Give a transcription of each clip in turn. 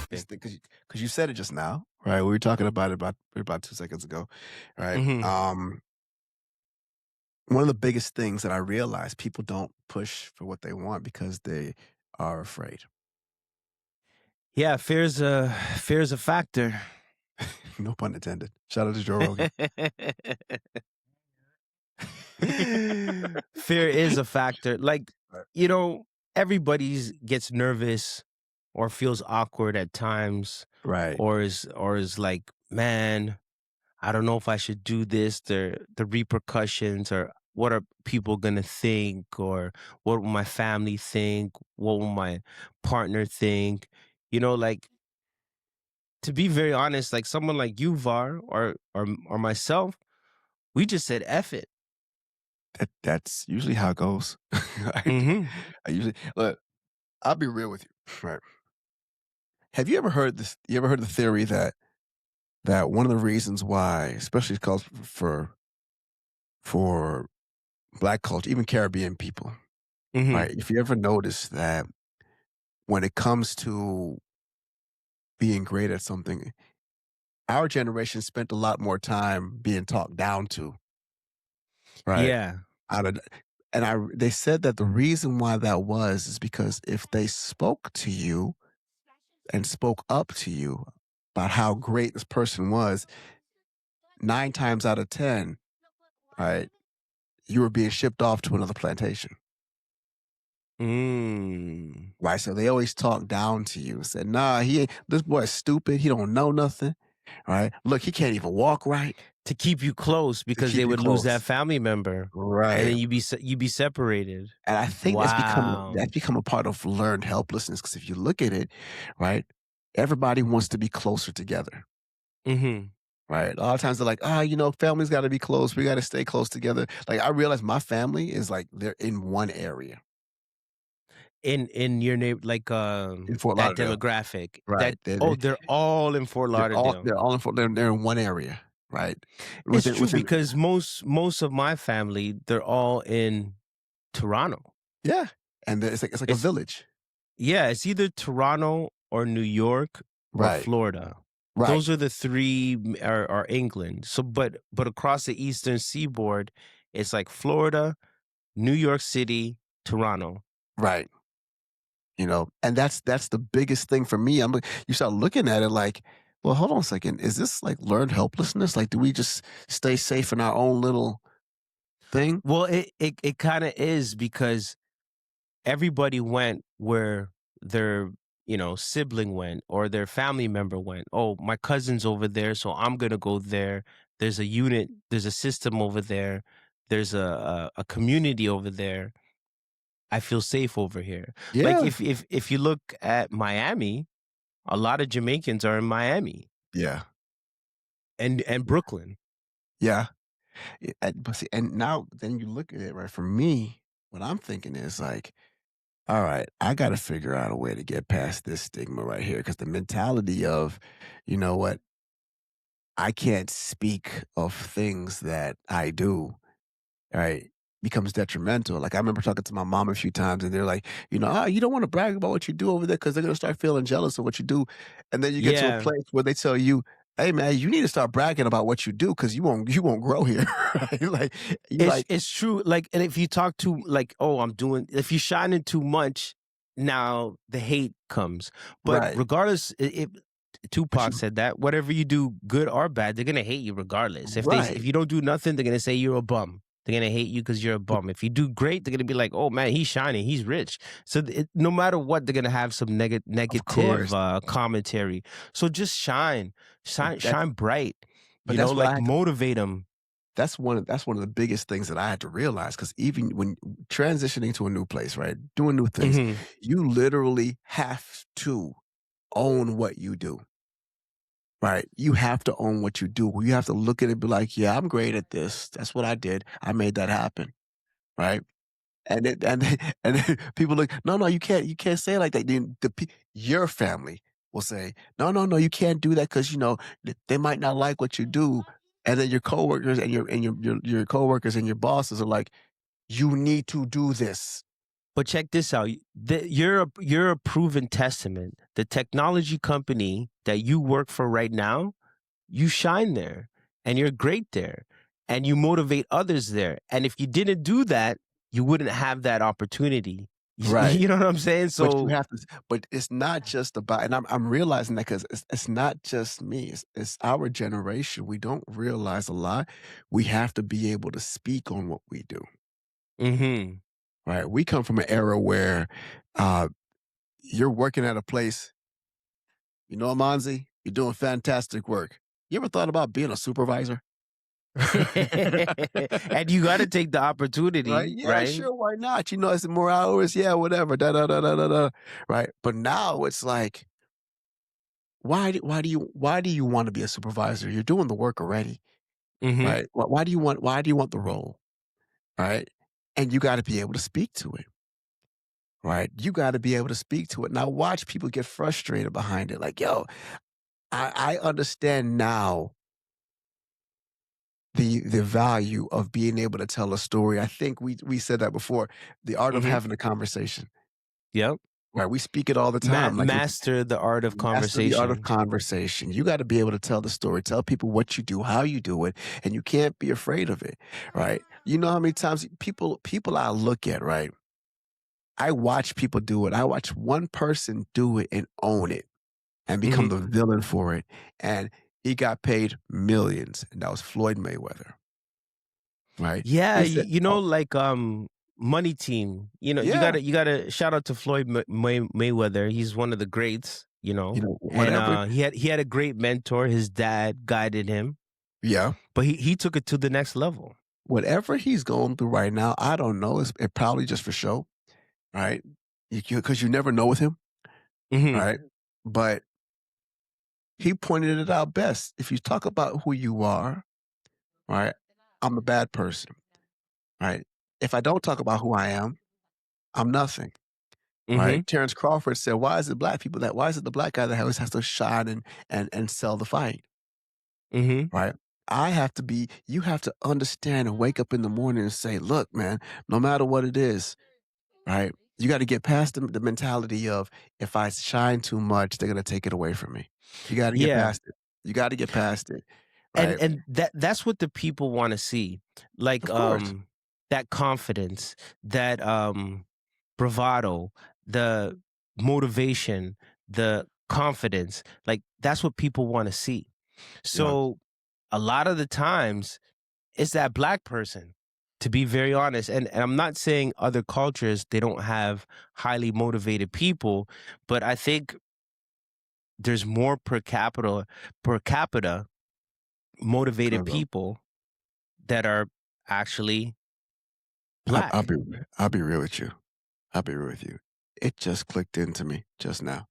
Because you said it just now, right? We were talking about it about 2 seconds ago, right? Mhm. One of the biggest things that I realized, people don't push for what they want because they are afraid. Yeah, fear's a factor. No pun intended. Shout out to Joe Rogan. Fear is a factor. Like, Right. everybody's gets nervous or feels awkward at times, Right. or is like, man, I don't know if I should do this. The repercussions, or what are people gonna think, or what will my family think? What will my partner think? Like, to be very honest, like someone like you, Var, or myself, we just said F it. That's usually how it goes. Hmm. I usually look. I'll be real with you. Right. Have you ever heard this? You ever heard the theory that one of the reasons why, especially calls for Black culture, even Caribbean people, Hmm. right? If you ever notice that when it comes to being great at something, our generation spent a lot more time being talked down to, right? Yeah. Out of and they said that the reason why that was is because if they spoke to you and spoke up to you about how great this person was, 9 times out of 10, right, you were being shipped off to another plantation. Mm. Right, so they always talk down to you. Said, "Nah, he ain't. This boy's stupid. He don't know nothing. Right? Look, he can't even walk right To keep you close, to because keep they you would lose that close." family member, and Right, then you'd be separated. and I think Wow. that's become a part of learned helplessness. Because if you look at it, right, everybody wants to be closer together. Hmm. Right, a lot of times they're like, family's got to be close. We got to stay close together. Like I realize my family is like they're in one area In your neighbor, like, in Fort that Lauderdale. demographic, Right, that, oh, they're all in Fort Lauderdale. they're in one area. Right, It's within true, within because most of my family, they're all in Toronto. yeah, and it's like a It's village. Yeah, it's either Toronto or New York or Right, Florida. right, Those are the three, are England. So, but across the eastern seaboard, it's like Florida, New York City, Toronto. right. And that's the biggest thing for me. You start looking at it like, well, hold on a second. Is this like learned helplessness? Like, do we just stay safe in our own little thing? Well, it kind of is, because everybody went where their sibling went, or their family member went. Oh, my cousin's over there, so I'm gonna go there. There's a unit, there's a system over there, there's a community over there. I feel safe over here. Like, Yeah, if you look at Miami, a lot of Jamaicans are in Miami yeah, and Brooklyn. yeah. But see, and now then you look at it, right? For me, what I'm thinking is like, all right, I got to figure out a way to get past this stigma right here, because the mentality of, you know what, I can't speak of things that I do, right, becomes detrimental. Like I remember talking to my mom a few times, and they're like, you don't want to brag about what you do over there because they're gonna start feeling jealous of what you do, and then you get to a Yeah, place where they tell you, "Hey, man, you need to start bragging about what you do because you won't grow here." Right? Like you it's like it's true. Like, and if you talk to, like, oh, if you shine in too much, now the hate comes. But right, regardless, if but Tupac you said that, whatever you do, good or bad, they're gonna hate you regardless. If right, you don't do nothing, they're gonna say you're a bum. They're gonna hate you because you're a bum. If you do great, they're gonna be like, "Oh man, he's shining, he's rich." So no matter what, they're gonna have some of negative course. commentary. So just shine, But shine, that's shine bright. but that's what I Like, had to. motivate them. That's one of the biggest things that I had to realize, because even when transitioning to a new place, right, doing new things, Hmm. you literally have to own what you do. Right. You have to own what you do. You have to look at it and be like, yeah, I'm great at this. That's what I did. I made that happen. Right. And then people look, no, no, you can't say it like that. Then your family will say, no, no, no, you can't do that because they might not like what you do. And then your coworkers and your coworkers and your bosses are like, You need to do this. But check this out. You're a proven testament. The technology company that you work for right now, you shine there and you're great there and you motivate others there. And if you didn't do that, you wouldn't have that opportunity. Right. You know what I'm saying? But you So, have to but it's not just about, and I'm realizing that 'cause it's not just me, it's our generation. We don't realize a lot. We have to be able to speak on what we do, mhm. right? We come from an era where, uh, you're working at a place, you know, Monze, you're doing fantastic work. You ever thought about being a supervisor? And you got to take the Right? opportunity, Yeah, right? sure, why not? You know, it's more hours, yeah, whatever, da da da da da da, right? But now it's like, why do you wanna be a supervisor? You're doing the work already, Mhm. right? Why do you want the role, right? And you gotta be able to speak to it, right? You gotta be able to speak to it. Now watch people get frustrated behind it, like, "Yo, I understand now the value of being able to tell a story." I think we said that before, the art of Mhm. having a conversation, Yep. right? We speak it all the time, like, if Master the art of master the art of conversation. conversation. You gotta be able to tell the story, tell people what you do, how you do it, and you can't be afraid of it, right? You know how many times people I look at, right? I watch people do it. I watch one person do it and own it and become Mhm. the villain for it, and he got paid millions, and that was Floyd Mayweather, right? Yeah, He said, "Oh, like Money Team. yeah, you gotta shout out to Floyd Mayweather. He's one of the greats. And whatever." he had a great mentor. His dad guided him, Yeah. but he took it to the next level. Whatever he's going through right now, I don't know. It probably just for show, right? Because you never know with him, Hmm. right? But he pointed it out best. If you talk about who you are, right? I'm a bad person, right? If I don't talk about who I am, I'm nothing, Hmm. right? Terrence Crawford said, why is it the black guy that always has to shine and sell the fight, Hmm. right? You have to understand and wake up in the morning and say, look, man, no matter what it is, right? You got to get past the mentality of, if I shine too much, they're going to take it away from me. You got to get Yeah. past it. You got to get past it, and right? and that's what the people want to see, like Of course. that confidence, that bravado, the motivation, the confidence, like that's what people want to see. Yeah. So a lot of the times it's that black person, to be very honest. And I'm not saying other cultures they don't have highly motivated people, but I think there's more per capita motivated Hello. people that are actually I, I'll black. be I'll be real with you. I'll be real with you. It just clicked into me just now.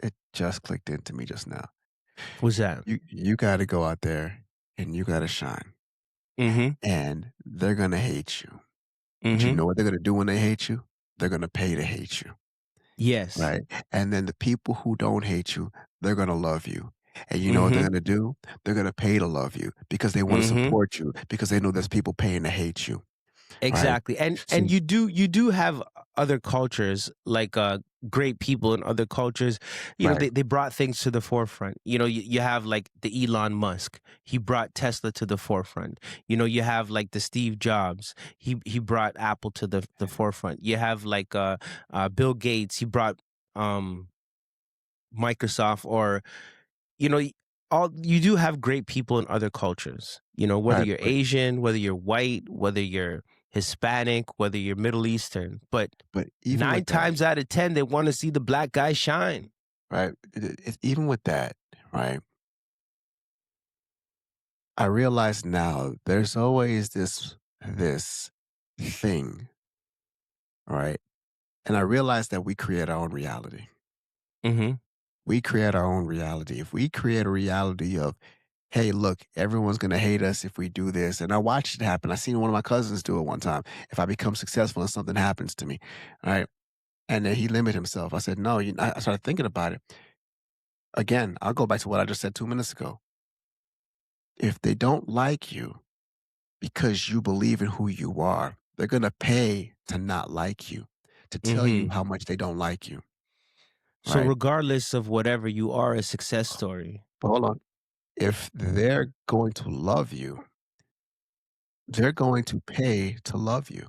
It just clicked into me just now. What's that? You got to go out there and you got to shine, Mhm. and they're gonna hate you. But you Mhm. know what they're gonna do when they hate you? They're gonna pay to hate you. Yes. Right? And then the people who don't hate you, they're gonna love you. And you know what they're Mhm. gonna do? They're gonna pay to love you because they wanna Mhm. support you, because they know there's people paying to hate you, right? Exactly. And So you do have other cultures, like great people in other cultures. right, They brought things to the forefront. You have like the Elon Musk. He brought Tesla to the forefront. You have like the Steve Jobs. He brought Apple to the forefront. You have like Bill Gates. He brought um Microsoft, or you know, y- all you do have great people in other cultures. Whether right, you're Asian, whether you're white, whether you're Hispanic, whether you're Middle Eastern, but but even nine with that, times out of 10, they want to see the black guy shine. right? Even with that, right? I realize now there's always this thing, right? And I realize that we create our own reality. Hmm. We create our own reality. If we create a reality of, hey, look, everyone's going to hate us if we do this. And I watched it happen. I seen one of my cousins do it one time. If I become successful and something happens to me, right? And then he limited himself. I said, no, I started thinking about it. Again, I'll go back to what I just said 2 minutes ago. If they don't like you because you believe in who you are, They're gonna pay to not like you, to tell you Mhm. how much they don't like you, So right? regardless of whatever, you are a success story. But hold on. If they're going to love you, they're going to pay to love you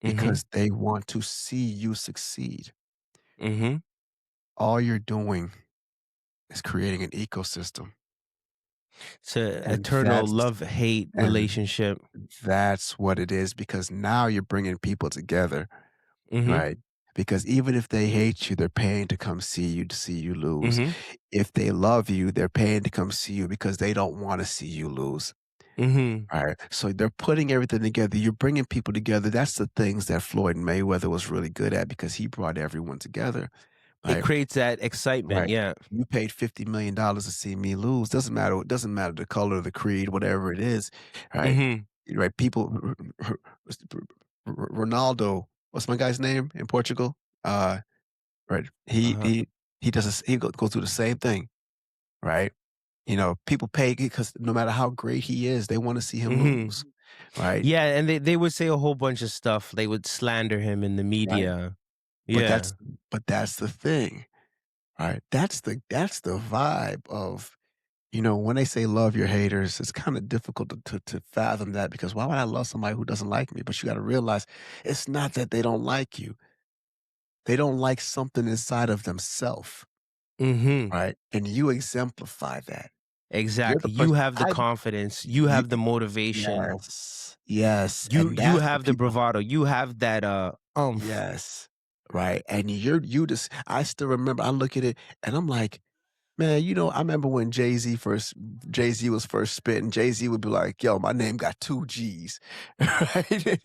Mhm. because they want to see you succeed. Mhm. All you're doing is creating an ecosystem. It's a And eternal that's love-hate and relationship. that's what it is because now you're bringing people together, Mhm. right? Because even if they hate you, they're paying to come see you to see you lose. Mhm. If they love you, they're paying to come see you because they don't want to see you lose. Mhm. Right. So they're putting everything together. You're bringing people together. That's the things that Floyd Mayweather was really good at because he brought everyone together. It Right. creates that excitement, Right. yeah. You paid $50 million to see me lose. Doesn't matter. It doesn't matter the color, the creed, whatever it is. Right. Mhm. Right. People. Ronaldo. What's my guy's name in Portugal? Uh. Right. He Uh-huh. he he does. He goes through the same thing. Right. People pay because no matter how great he is, they want to see him Mhm. lose. Right. Yeah, and they would say a whole bunch of stuff. They would slander him in the Right. media. But Yeah. that's but that's the thing, right? That's the vibe of, when they say love your haters, it's kinda difficult to fathom that because why would I love somebody who doesn't like me? But you gotta realize it's not that they don't like you. They don't like something inside of themselves, Mhm. right? And you exemplify that. You're the Exactly. You person have the confidence. You you have the motivation. yes, yes, and You that's what have the people bravado. You have that, oomph. yes, right, and you just I still remember I look at it and I'm like, man, I remember when Jay-Z was first spitting, Jay-Z would be like, "Yo, my name got 2 G's." Right?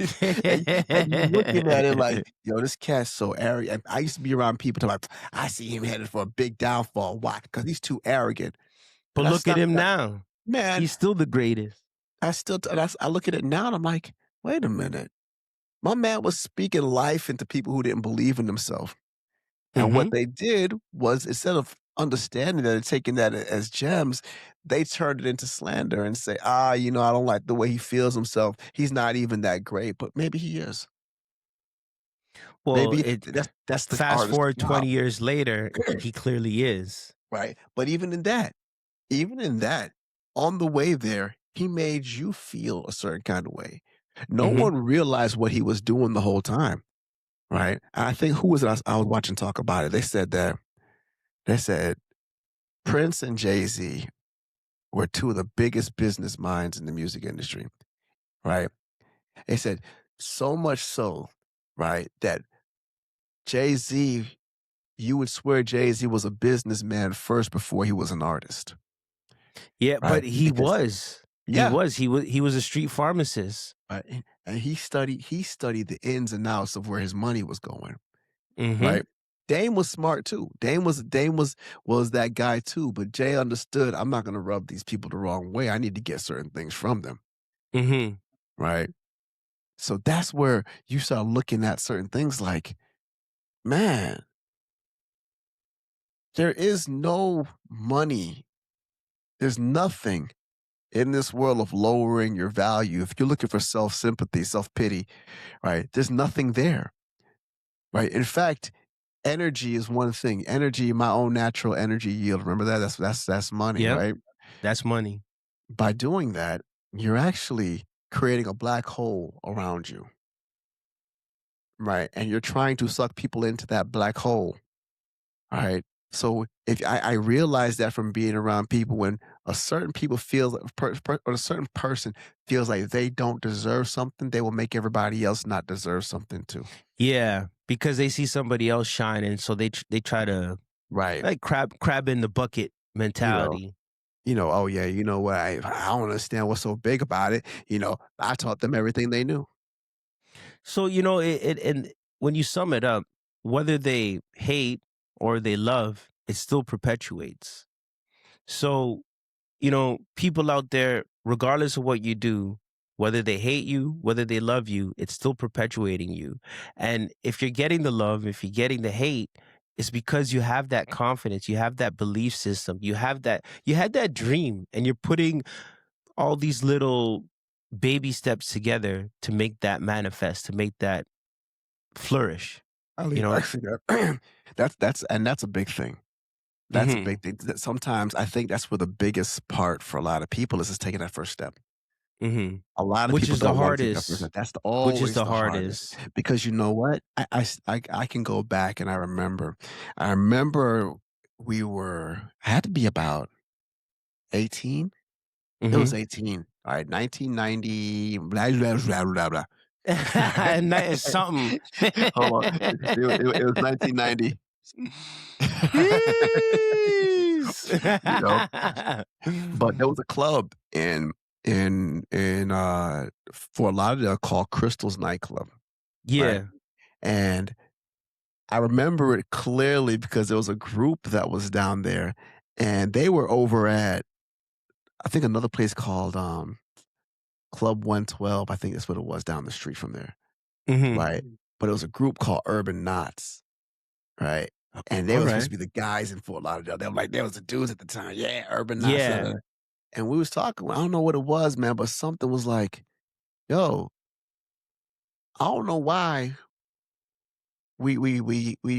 And you looking at it like, "Yo, this cat's so arrogant." I used to be around people talking about, "I see him headed for a big downfall. Why? Because he's too arrogant." But And I look at stopped him that now. man, He's still the greatest. I look at it now and I'm like, "Wait a minute. My man was speaking life into people who didn't believe in themselves." And what Mhm. they did was instead of understanding that and taking that as gems, they turned it into slander and say, I don't like the way he feels himself. He's not even that great, but maybe he is. Well, Maybe it that's the fast artist's forward job, 20 years later, he clearly is. right? But even in that, on the way there, he made you feel a certain kind of way. No Mhm. one realized what he was doing the whole time, right? I think who was it I was watching talk about it? They said Prince and Jay-Z were two of the biggest business minds in the music industry, right? They said so much so, right, that Jay Z, you would swear Jay Z was a businessman first before he was an artist, Yeah, right? but he Because was. He yeah, was. He was a street pharmacist. right, and he studied the ins and outs of where his money was going, Mhm. right? Dame was smart too. Dame was that guy too. But Jay understood. I'm not going to rub these people the wrong way. I need to get certain things from them, Mhm. right? So that's where you start looking at certain things like, man, there is no money. There's nothing in this world of lowering your value. If you're looking for self sympathy, self pity, right? There's nothing there, right? In fact, energy is one thing. Energy, my own natural energy yield. Remember that? That's money, Yep. right? That's money. By doing that, you're actually creating a black hole around you, right? And you're trying to suck people into that black hole. Alright. So if I realized that from being around people when a certain people feels or a certain person feels like they don't deserve something, they will make everybody else not deserve something too. Yeah, because they see somebody else shining, so they try to Right. like crab in the bucket You know, mentality. oh yeah, you know what? I don't understand what's so big about it. I taught them everything they knew. So, it and when you sum it up, whether they hate or they love, it still perpetuates. So, people out there, regardless of what you do, whether they hate you, whether they love you, it's still perpetuating you. And if you're getting the love, if you're getting the hate, it's because you have that confidence, you have that belief system, you had that dream, and you're putting all these little baby steps together to make that manifest, to make that flourish, you I know? see that. That's a big thing. That's a Mhm, big thing. That sometimes I think that's where the biggest part for a lot of people is just taking that first step. mhm. A lot of Which people is the don't wanna take that first hardest step. That's which is always the the hardest hardest. because you know what? I can go back and I remember I had to be about 18? It was Mhm. 18, alright, 1990 blah, blah, blah, blah, blah. And that is something. Hold on. It was 1990. Yes. You know? But there was a club in Fort Lauderdale called Crystal's Nightclub, right? Yeah. And I remember it clearly because there was a group that was down there, and they were over at, I think, another place called, Club 112, I think that's what it was down the street from there, Mhm. right? But it was a group called Urban Knots, right? And they were supposed Alright. to be the guys in Fort Lauderdale. They were like, there was the dudes at the time. Yeah, Urban Knots. Da, da, Yeah. da. And we was talking. I don't know what it was, man, but something was like, yo, I don't know why we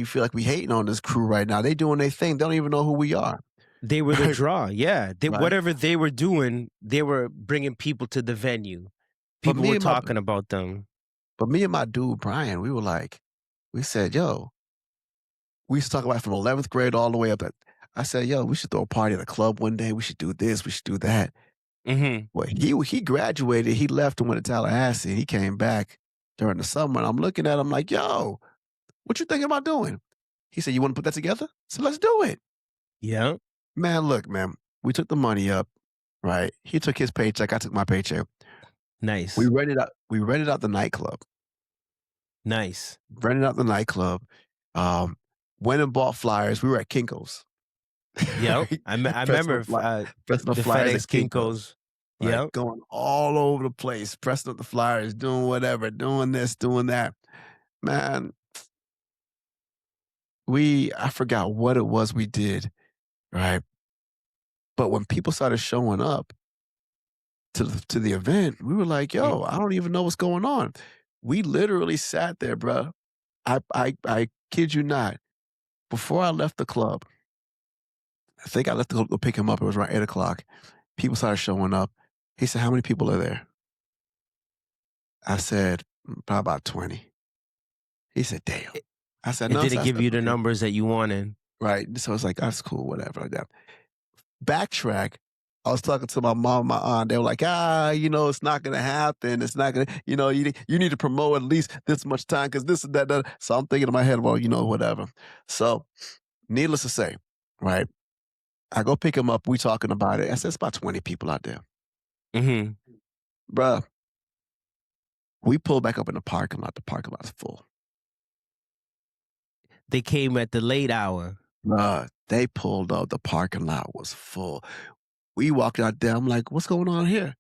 feel like we hating on this crew right now. They doing their thing. They don't even know who we are. They were the Right. draw, yeah. They Right. whatever they were doing, they were bringing people to the venue. But People me were and my talking about them. but me and my dude Brian, we were like, we said, yo, we used to talk about it from 11th grade all the way up. I said, yo, we should throw a party at a club one day. We should do this. We should do that. Mhm. Well, he graduated. He left and went to Tallahassee. And he came back during the summer. And I'm looking at him like, yo, what you thinking about doing? He said, you want to put that together? So let's do it. Yeah. Man, look, man, we took the money up, right? He took his paycheck. I took my paycheck. We Nice. rented out, we rented out the nightclub. Nice. Rented out the nightclub. Um, went and bought flyers. We were at Kinko's. Yep. Right? I Pressing remember up fly pressing up the flyers FedEx at Kinko's, Kinkos. right? Yep. Going all over the place, pressing up the flyers, doing whatever, doing this, doing that. Man, I forgot what it was we did, right? But when people started showing up to the event, we were like, Mm. "Yo, I don't even know what's going on." We literally sat there, bro. I kid you not. Before I left the club, I think I left to go pick him up. It was around 8 o'clock. People started showing up. He said, "How many people are there?" I said, "Probably about 20." He said, "Damn." It I said, it "No, didn't sir, give that's you the okay." numbers that you wanted. Right. So it's like, that's cool, whatever, like that. Backtrack. I was talking to my mom, my aunt. They were like, it's not gonna happen. It's not gonna, you need to promote at least this much time because this and that, that. So I'm thinking in my head, well, whatever. So needless to say, right? I go pick him up. We talking about it. I said, it's about 20 people out there. Mhm. Bruh, we pull back up in the parking lot. The parking lot's full. They came at the late hour. Bruh, they pulled up. The parking lot was full. We walked out there. I'm like, what's going on here?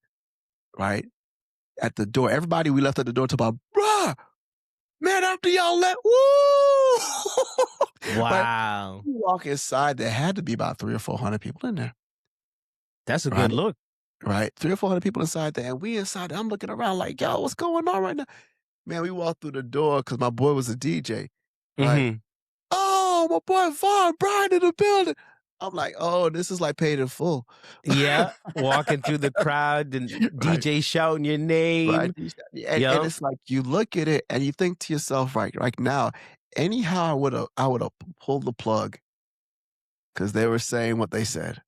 Right? At the door. Everybody we left at the door talking about, bruh, man, after y'all left, woo! Right? Wow. You walk inside, there had to be about 3 or 400 people in there, That's a good right? look. Right? 3 or 400 people inside there, and we inside there. I'm looking around like, yo, what's going on right now? Man, we walked through the door because my boy was a DJ, right? Mhm. Oh, my boy Vaughn Brian in the building. I'm like, oh, this is like paid in full. Yeah, walking through the crowd and Right. DJ shouting your Right. name. And Yep. it's like you look at it and you think to yourself, right, like now, anyhow I would have pulled the plug because they were saying what they said.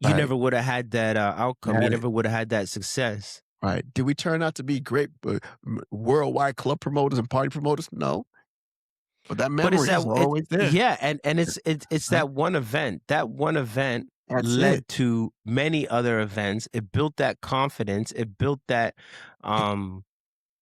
You Right. never woulda had that, outcome. You Had it. never woulda had that success. Right. Did we turn out to be great worldwide club promoters and party promoters? No. But that But it's memory that is it always there. yeah, and it's Right. that one event. That one event That's it. led to many other events. It built that confidence. It built that, um,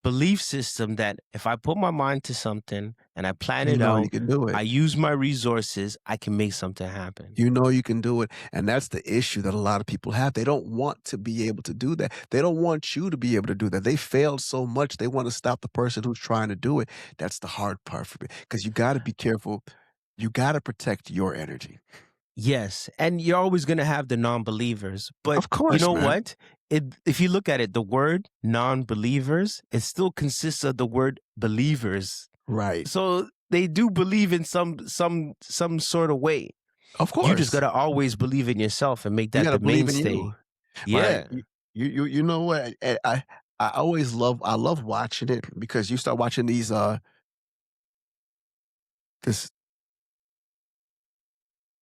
belief system that if I put my mind to something and I plan You it know you out, can do I it. use my resources, I can make something happen. You know you can do it. And that's the issue that a lot of people have. They don't want to be able to do that. They don't want you to be able to do that. They failed so much, they want to stop the person who's trying to do it. That's the hard part for me because you got to be careful. You got to protect your energy. Yes, and you're always gonna have the non-believers, but Of you course, know man. what? If you look at it, the word non-believers, it still consists of the word believers. Right. So they do believe in some sort of way. Of You just course. gotta always believe in yourself and make You that gotta the believe in you, mainstay. right? Yeah. You know what? I always I love watching it because you start watching these, this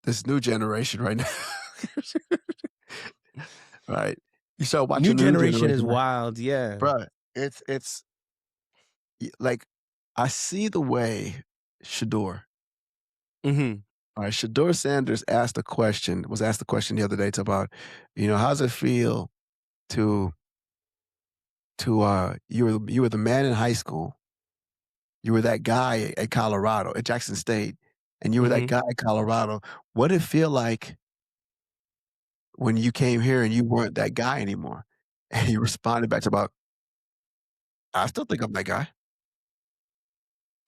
this new generation right now. Right? You start New watching the new generation is generation, right? wild, yeah. Bruh, it's like, I see the way Shedeur Mhm, alright, Shedeur Sanders was asked a question the other day to about, how's it feel to you were the man in high school, you were that guy at Colorado, at Jackson State, and you were that mhm. guy at Colorado. What did it feel like when you came here and you weren't that guy anymore? And he responded back to about, "I still think I'm that guy.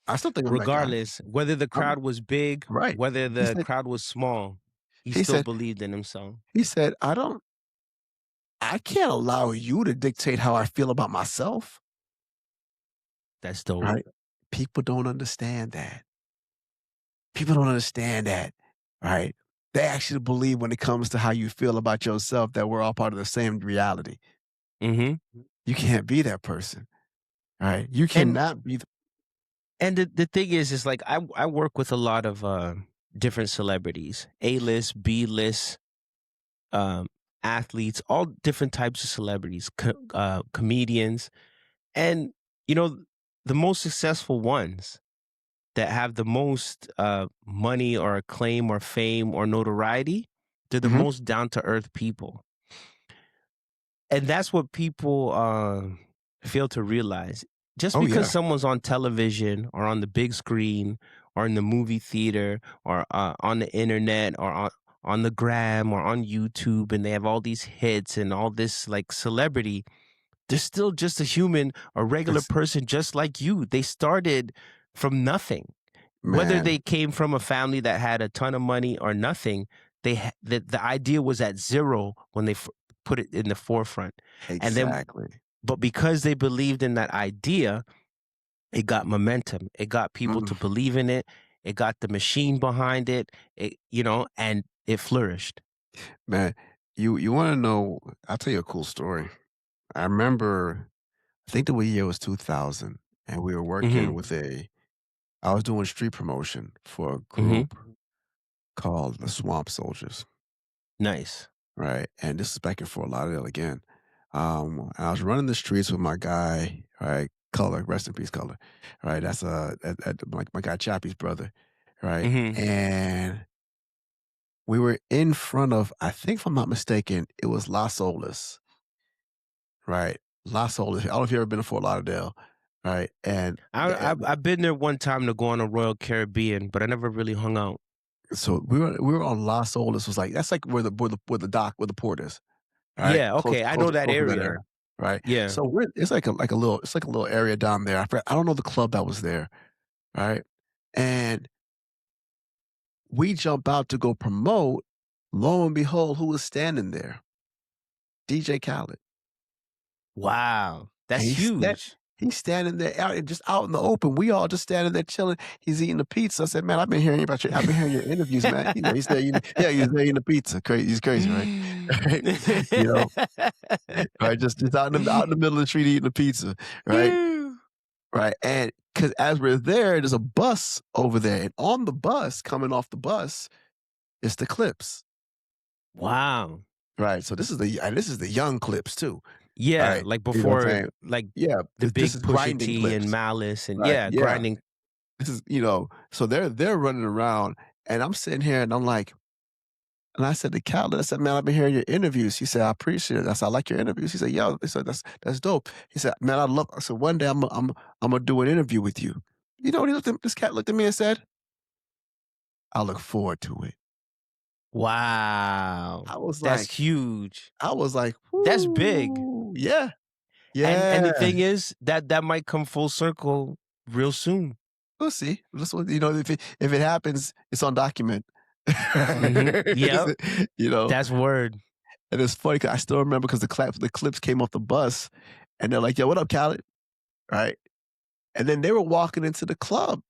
I still think I'm that guy. Regardless, whether the I'm" crowd was big, right. whether He the said crowd was small, he he still said believed in himself. I can't allow you to dictate how I feel about myself." That's dope. Right? People don't understand that. People don't understand that, right? They actually believe when it comes to how you feel about yourself that we're all part of the same reality. Mhm. You can't be that person, right? You And cannot be the thing is like I work with a lot of different celebrities, A-list, B-list, um, athletes, all different types of celebrities, comedians, and you know the most successful ones that have the most money or acclaim or fame or notoriety, they're the mhm. most down to earth people. And that's what people fail to realize. Just Oh, because yeah. someone's on television or on the big screen or in the movie theater or on the internet or on the gram or on YouTube and they have all these hits and all this like celebrity, they're still just a human, a regular Ex person just like you. They started from nothing. Whether Man, they came from a family that had a ton of money or nothing, the idea was at zero when they put it in the forefront. And then exactly. but because they believed in that idea, it got momentum. It got people to Mm, believe in it. It got the machine behind it. And it flourished. man, you wanna know I'll tell you a cool story. I remember, I think the year was 2000, and we were working Mhm. with I was doing street promotion for a Mhm. group called the Swamp Soldiers. Nice. Right, and this is back in Fort Lauderdale again. And I was running the streets with my guy, right, Color, rest in peace, Color. Right, that's my guy Chappie's brother, right, Mhm. and we were in front of, I think, if I'm not mistaken, it was Las Olas, right, Las Olas. I don't know if you ever been to Fort Lauderdale, right, and I've been there one time to go on a Royal Caribbean, but I never really hung out. so we were on Las Olas. Was like that's like where the port is. All right, Yeah, okay. I know that close to that area. area, right? Yeah. So it's like a little area down there. I don't know the club that was there, right? And we jump out to go promote. Lo and behold, who was standing there? DJ Khaled, Wow. and That's huge. he's standing there just out in the open. We all just standing there chilling. He's eating the pizza. I said, "Man, I've been hearing your interviews, man." He said, "Yeah, he's there eating the pizza. Crazy, he's crazy, right?" Right? You know, right? Just out in the middle of the street eating a pizza, right? Right, and because as we're there, there's a bus over there, and on the bus, coming off the bus, is the Clips, Wow. right? So this is the young Clips too, Yeah, right? like You know what I'm before, saying? like Yeah, the this big is Pusha grinding T and Clips, Malice and right? yeah, Yeah, grinding. this is so they're running around, and I'm sitting here, and I'm like, and I said to Khaled, I said, "Man, I've been hearing your interviews." He said, "I appreciate it." I said, "I like your interviews." He said, "Yeah." He said, "That's dope." He said, "Man, I love." I said, "One day I'm gonna do an interview with you." You know what this cat looked at me and said? "I look forward to it." Wow. I was That's like huge. I was like, That's big. "Whoo, yeah, And yeah." the thing is that might come full circle real soon. We'll see. This one, if it happens, it's on document. Yep. You know, That's word. and it's funny 'cause I still remember because the clips came off the bus, and they're like, "Yo, what up, Khaled?" Right? And then they were walking into the club,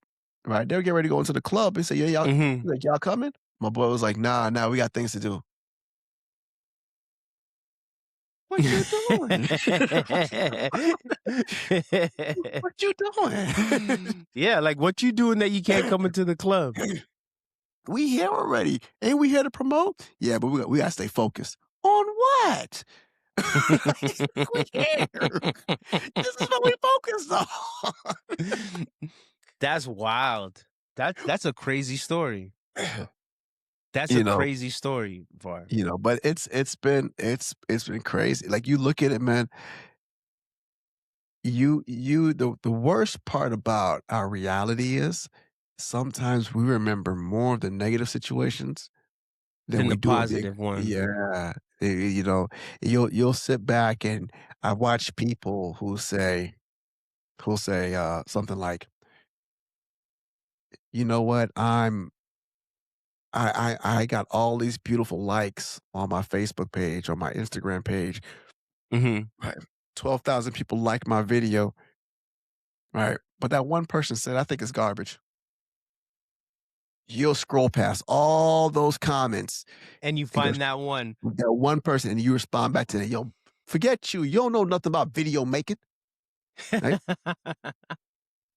right? They were getting ready to go into the club and say, "Yeah, y'all Mhm. like, y'all coming?" My boy was like, "Nah, nah, we got things to do." "What you doing? What you doing?" Yeah, like, what you doing that you can't come into the club? "We here already. Ain't we here to promote?" "Yeah, but we gotta stay focused." "On what?" "We here. This is what we focused on." That's wild. That's a crazy story. That's a You know crazy story, Var. but it's been crazy. Like, you look at it, man, the worst part about our reality is sometimes we remember more of the negative situations than Than we the do of the positive ones. yeah. You know, you'll sit back and I watch people who'll say, something like, "You know what? I got all these beautiful likes on my Facebook page, on my Instagram page, Mhm. right? 12,000 people like my video, right? But that one person said, I think it's garbage." You'll scroll past all those comments And you and go find that one. that one person and you respond back to them, "Yo, forget you. You don't know nothing about video making." Right?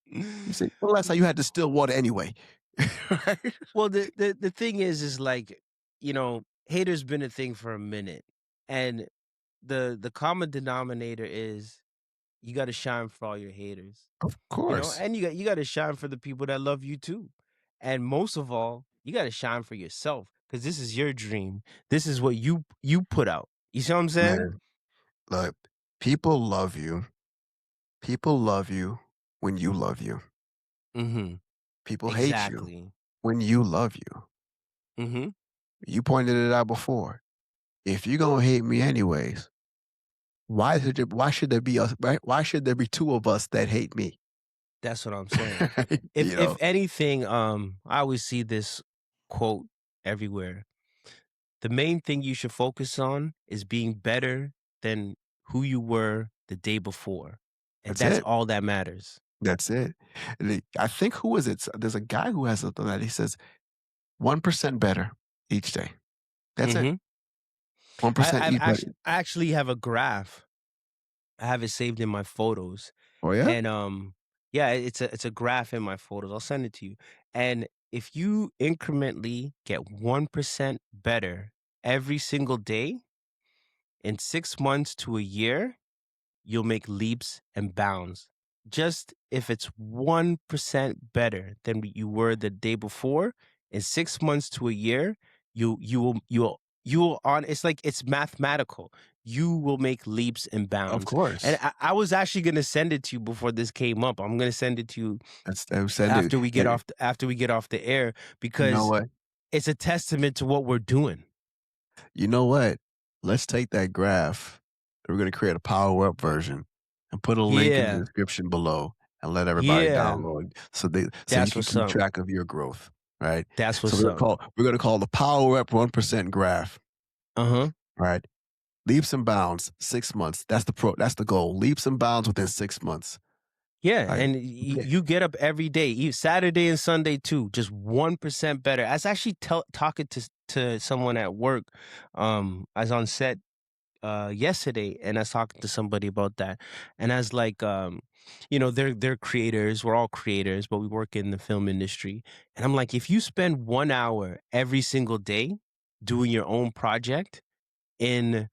You say, "Well, that's how you had to still water anyway." Right? Well, the thing is like, haters been a thing for a minute, and the common denominator is you got to shine for all your haters, Of course. and you got to shine for the people that love you too, and most of all, you got to shine for yourself because this is your dream. This is what you put out. You see what I'm saying? Man, look, people love you. People love you when you love you. Mm-hmm. People hate you Exactly. when you love you. Mm-hmm. You pointed it out before. If you're gonna hate me anyways, why should there be us right? Why should there be two of us that hate me? That's what I'm saying. If You if know? anything, I always see this quote everywhere. The main thing you should focus on is being better than who you were the day before, and That's that's it. all that matters. That's it. I think who is it? There's a guy who has something that he says 1% better each day. That's it. Mhm. 1% each better. I actually have a graph. I have it saved in my photos, Oh yeah? and yeah, it's a graph in my photos. I'll send it to you. And if you incrementally get 1% better every single day in 6 months to a year, you'll make leaps and bounds. Just if it's 1% better than you were the day before, in 6 months to a year, you will on it's like it's mathematical. You will make leaps and Of bounds. And course. I was actually gonna send it to you before this came up. I'm gonna send it to you That's said it. after we get off the air You know because what? it's a testament to what we're doing. You know what? Let's take that graph. We're gonna create a power up version and put a link in the Yeah. description below and let everybody Yeah. download so you That's can what's keep up. track of your growth, right? That's So what's up. we're gonna call the power up 1% graph, Uh-huh. right? Leaps and bounds, 6 months. That's the goal. Leaps and bounds within 6 months. Yeah, Like, and yeah, you get up every day, Saturday and Sunday too, just 1% better. I was actually talking to someone at work. I was on set yesterday, and I was talking to somebody about that, and I was like, they're creators. We're all creators, but we work in the film industry, and I'm like, if you spend 1 hour every single day doing your own project in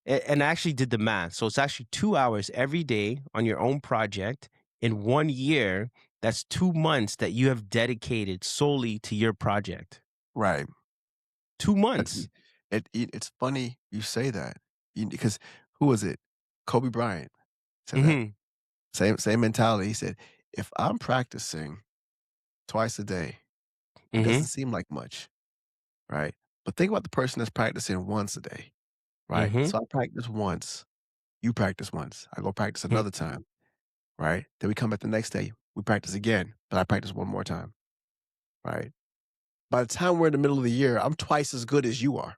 and I actually did the math. So it's actually 2 hours every day on your own project. In 1 year, that's 2 months that you have dedicated solely to your project. right. Two That's months. it's funny you say that because who was it? Kobe Bryant said that. Hmm. Same mentality. He said, "If I'm practicing twice a day, it Hmm. doesn't seem like much, right? But think about the person that's practicing once a day, right? Hmm. So I practice once, you practice once, I go practice another time, right? Then we come back the next day, we practice again, but I practice one more time, right? by the time we're in the middle of the year, I'm twice as good as you are.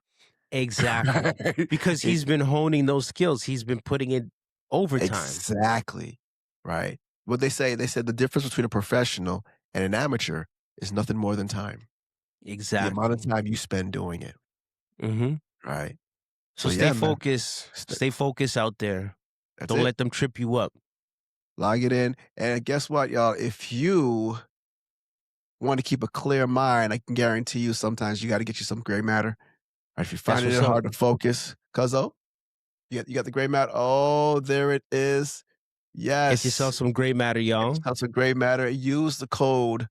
Exactly. Right? Because It he's been honing those skills. He's been putting in overtime. exactly, right? What they said the difference between a professional and an amateur is nothing more than time. The amount of Exactly. time you spend doing it, Mhm. right? So So yeah, man, stay focused out there. that's Don't it. let them trip you up. Log it in, and guess what, y'all? If you want to keep a clear mind, I can guarantee you sometimes you got to get you some gray matter. Right? If you're That's finding what's it up. hard to focus, cuzzo, you got the gray matter. Oh, there it is. Get yourself Yes, some gray matter, get y'all. yourself some gray matter. Use the code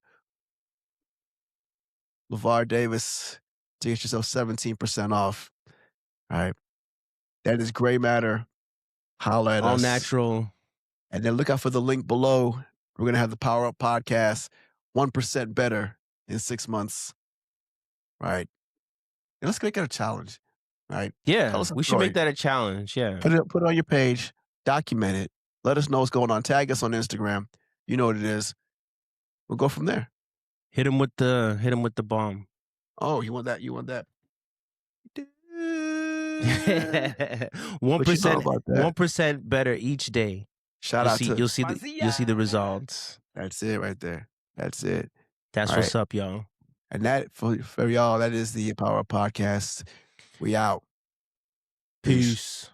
LeVar Davis to get yourself 17% off. All right. That is gray matter. Holla at All us. natural. And then look out for the link below. We're going to have the Power Up podcast 1% better in 6 months. Right. And let's make it a challenge. Right. Tell Yeah, us a we should make story. that a challenge. Yeah. Put it on your page. Document it. Let us know what's going on. Tag us on Instagram. You know what it is. We'll go from there. Hit him with the bomb. Oh, you want that? You want that? One What you know percent, about that? 1% better each day. Shout out to You'll see the results. that's it right there. That's it. That's All right. what's up, y'all. And that for y'all, that is the Power Up Podcast. We out. Peace. Peace.